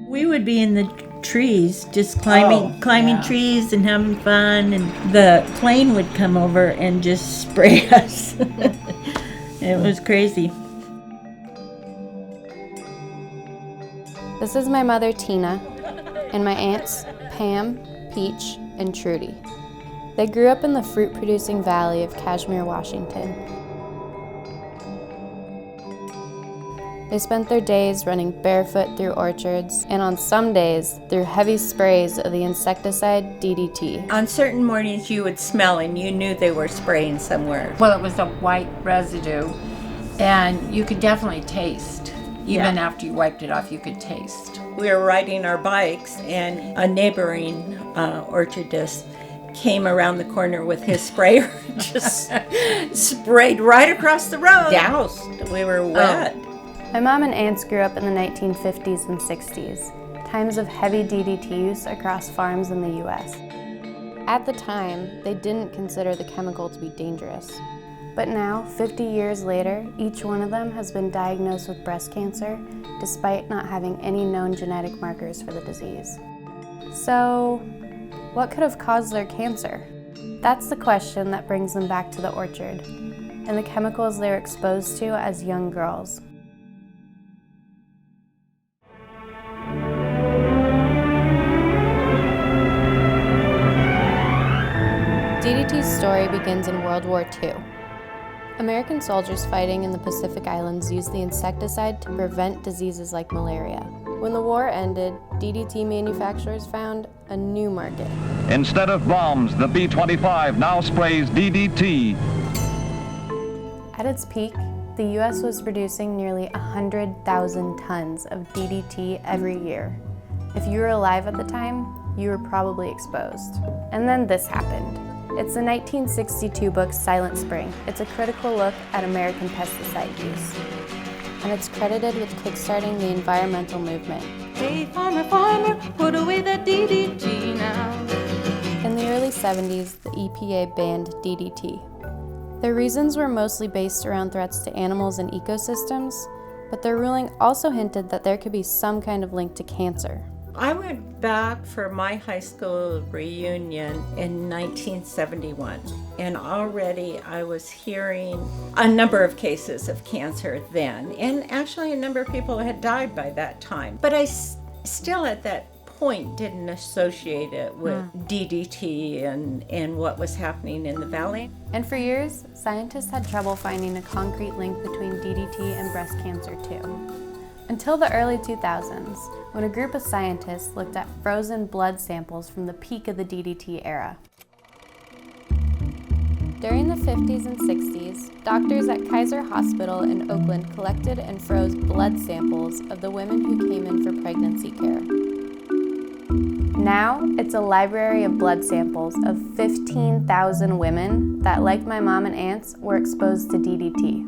We would be in the trees, just climbing trees and having fun, and the plane would come over and just spray us. It was crazy. This is my mother, Tina, and my aunts, Pam, Peach, and Trudy. They grew up in the fruit-producing valley of Kashmir, Washington. They spent their days running barefoot through orchards, and on some days, through heavy sprays of the insecticide DDT. On certain mornings you would smell and you knew they were spraying somewhere. Well, it was a white residue, and you could definitely taste. Even after you wiped it off, you could taste. We were riding our bikes, and a neighboring orchardist came around the corner with his sprayer, just sprayed right across the road. Doused. We were wet. My mom and aunts grew up in the 1950s and 60s, times of heavy DDT use across farms in the US. At the time, they didn't consider the chemical to be dangerous. But now, 50 years later, each one of them has been diagnosed with breast cancer, despite not having any known genetic markers for the disease. So, what could have caused their cancer? That's the question that brings them back to the orchard, and the chemicals they were exposed to as young girls. DDT's story begins in World War II. American soldiers fighting in the Pacific Islands used the insecticide to prevent diseases like malaria. When the war ended, DDT manufacturers found a new market. Instead of bombs, the B-25 now sprays DDT. At its peak, the U.S. was producing nearly 100,000 tons of DDT every year. If you were alive at the time, you were probably exposed. And then this happened. It's the 1962 book Silent Spring. It's a critical look at American pesticide use. And it's credited with kickstarting the environmental movement. Hey, farmer, farmer, put away that DDT now. In the early 70s, the EPA banned DDT. Their reasons were mostly based around threats to animals and ecosystems, but their ruling also hinted that there could be some kind of link to cancer. I went back for my high school reunion in 1971, and already I was hearing a number of cases of cancer then, and actually a number of people had died by that time. But I still at that point didn't associate it with DDT and what was happening in the valley. And for years, scientists had trouble finding a concrete link between DDT and breast cancer too. Until the early 2000s, when a group of scientists looked at frozen blood samples from the peak of the DDT era. During the 50s and 60s, doctors at Kaiser Hospital in Oakland collected and froze blood samples of the women who came in for pregnancy care. Now, it's a library of blood samples of 15,000 women that, like my mom and aunts, were exposed to DDT.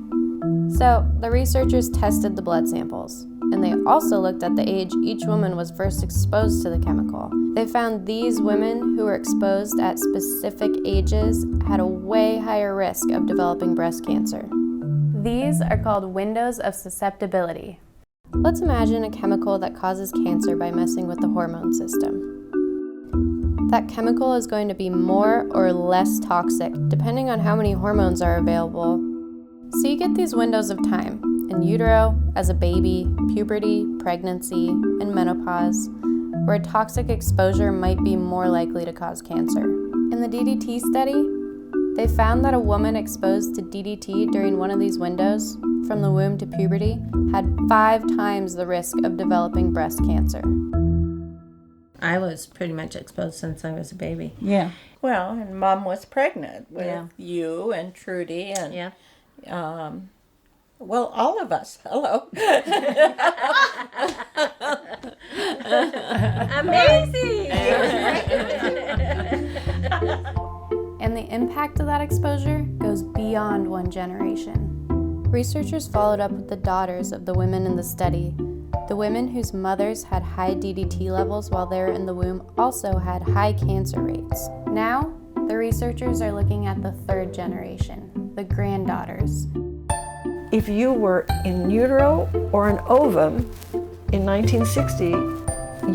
So, the researchers tested the blood samples, and they also looked at the age each woman was first exposed to the chemical. They found these women who were exposed at specific ages had a way higher risk of developing breast cancer. These are called windows of susceptibility. Let's imagine a chemical that causes cancer by messing with the hormone system. That chemical is going to be more or less toxic depending on how many hormones are available. So you get these windows of time, in utero, as a baby, puberty, pregnancy, and menopause, where a toxic exposure might be more likely to cause cancer. In the DDT study, they found that a woman exposed to DDT during one of these windows, from the womb to puberty, had 5 times the risk of developing breast cancer. I was pretty much exposed since I was a baby. Yeah. Well, and Mom was pregnant with you and Trudy and... Yeah. Well, all of us. Hello. Amazing! And the impact of that exposure goes beyond one generation. Researchers followed up with the daughters of the women in the study. The women whose mothers had high DDT levels while they were in the womb also had high cancer rates. Now, the researchers are looking at the 3rd generation, the granddaughters. If you were in utero or an ovum in 1960,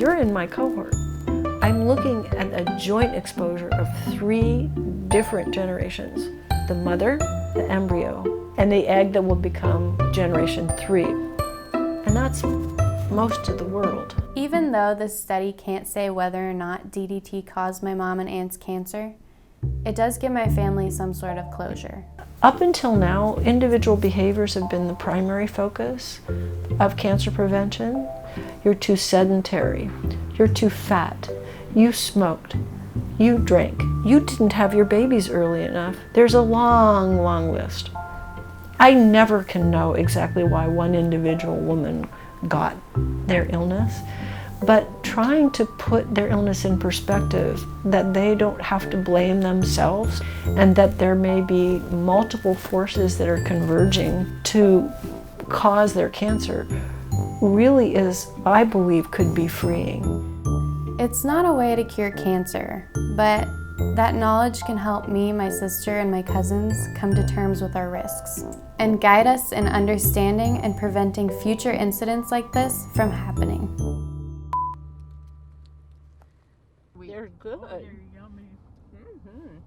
you're in my cohort. I'm looking at a joint exposure of 3 different generations. The mother, the embryo, and the egg that will become generation 3. And that's most of the world. Even though this study can't say whether or not DDT caused my mom and aunt's cancer, it does give my family some sort of closure. Up until now, individual behaviors have been the primary focus of cancer prevention. You're too sedentary, you're too fat, you smoked, you drank, you didn't have your babies early enough. There's a long, long list. I never can know exactly why one individual woman got their illness, but trying to put their illness in perspective, that they don't have to blame themselves and that there may be multiple forces that are converging to cause their cancer, really is, I believe, could be freeing. It's not a way to cure cancer, but that knowledge can help me, my sister, and my cousins come to terms with our risks and guide us in understanding and preventing future incidents like this from happening. They're good. They're yummy.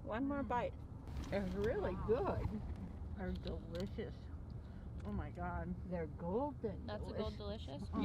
One more bite. They're really good. They're delicious. Oh my God. They're golden. That's a gold delicious? Yeah.